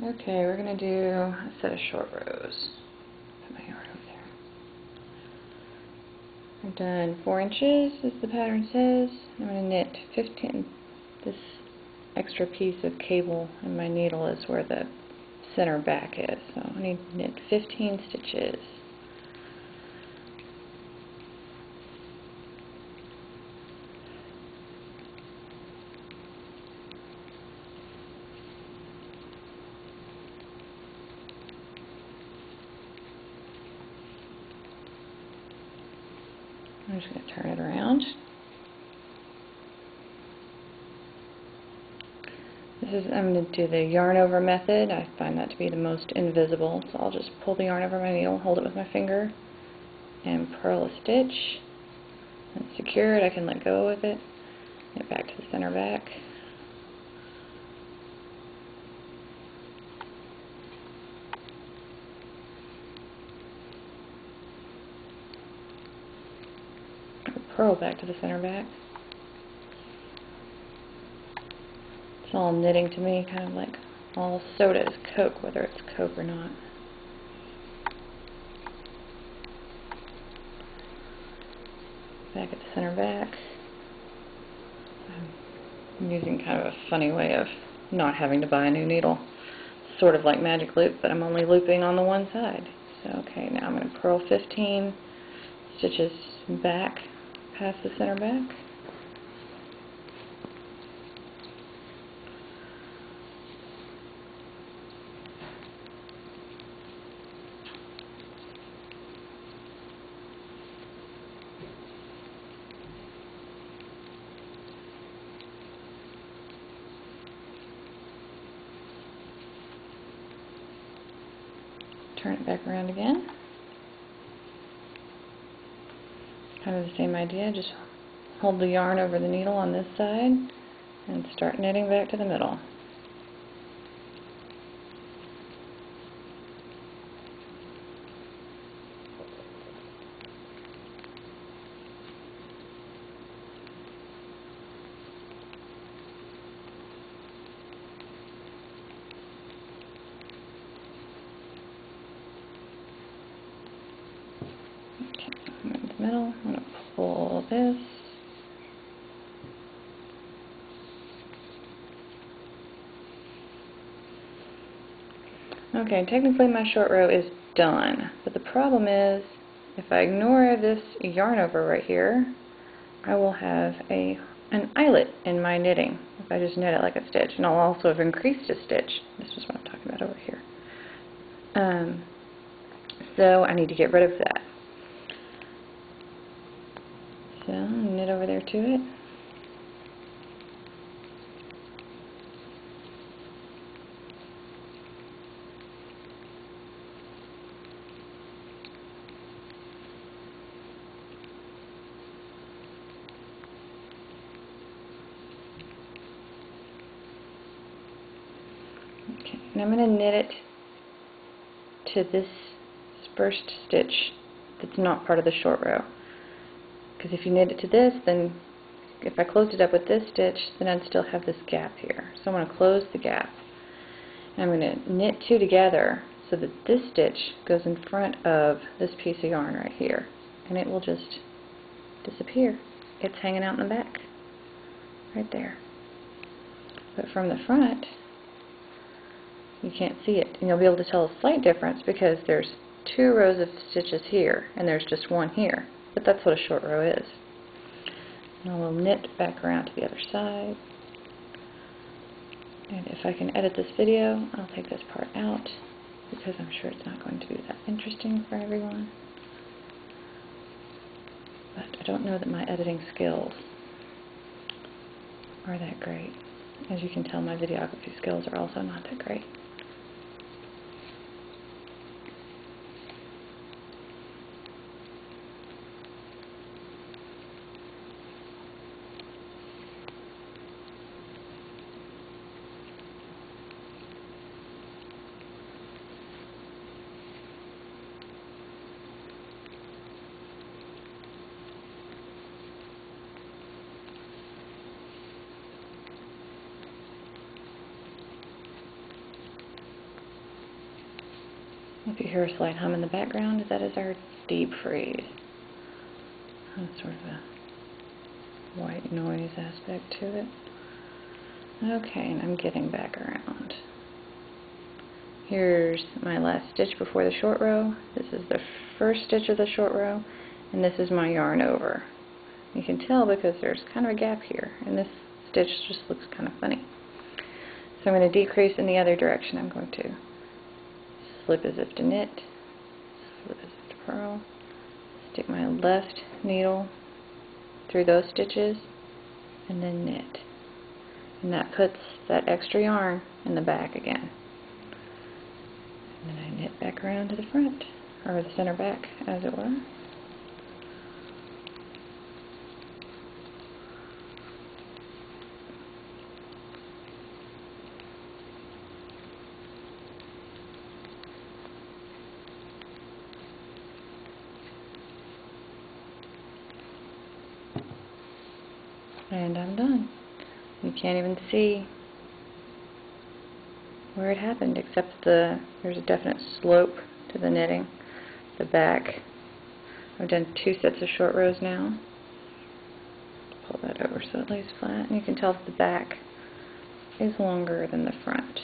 Okay, we're going to do a set of short rows. Put my yarn over there. I've done 4 inches, as the pattern says. I'm going to knit 15. This extra piece of cable in my needle is where the center back is. So I need to knit 15 stitches. I'm just going to turn it around. I'm going to do the yarn over method. I find that to be the most invisible. So I'll just pull the yarn over my needle, hold it with my finger, and purl a stitch. And secure it, I can let go with it. Get back to the center back. Purl back to the center back. It's all knitting to me, kind of like all soda is Coke, whether it's Coke or not. Back at the center back. I'm using kind of a funny way of not having to buy a new needle. Sort of like magic loop, but I'm only looping on the one side. So okay, now I'm going to purl 15 stitches back past the center back. Turn it back around again. Kind of the same idea, just hold the yarn over the needle on this side and start knitting back to the middle. Okay, I'm in the middle. I'm going to pull this. Okay, technically my short row is done, but the problem is if I ignore this yarn over right here, I will have an eyelet in my knitting if I just knit it like a stitch, and I'll also have increased a stitch. This is what I'm talking about over here. So I need to get rid of that. So knit over there to it. Okay, and I'm going to knit it to this first stitch that's not part of the short row. Because if you knit it to this, then if I closed it up with this stitch, then I'd still have this gap here. So I'm going to close the gap. And I'm going to knit 2 together so that this stitch goes in front of this piece of yarn right here. And it will just disappear. It's hanging out in the back. Right there. But from the front, you can't see it. And you'll be able to tell a slight difference because there's 2 rows of stitches here and there's just 1 here. But that's what a short row is. And I will knit back around to the other side. And if I can edit this video, I'll take this part out because I'm sure it's not going to be that interesting for everyone. But I don't know that my editing skills are that great. As you can tell, my videography skills are also not that great. If you hear a slight hum in the background, that is our deep freeze. That's sort of a white noise aspect to it. Okay, and I'm getting back around. Here's my last stitch before the short row. This is the first stitch of the short row, and this is my yarn over. You can tell because there's kind of a gap here, and this stitch just looks kind of funny. So I'm going to decrease in the other direction. I'm going to slip as if to knit, slip as if to purl, stick my left needle through those stitches, and then knit. And that puts that extra yarn in the back again. And then I knit back around to the front, or the center back, as it were. And I'm done. You can't even see where it happened, except there's a definite slope to the knitting. The back, I've done 2 sets of short rows now. Pull that over so it lays flat, and you can tell that the back is longer than the front.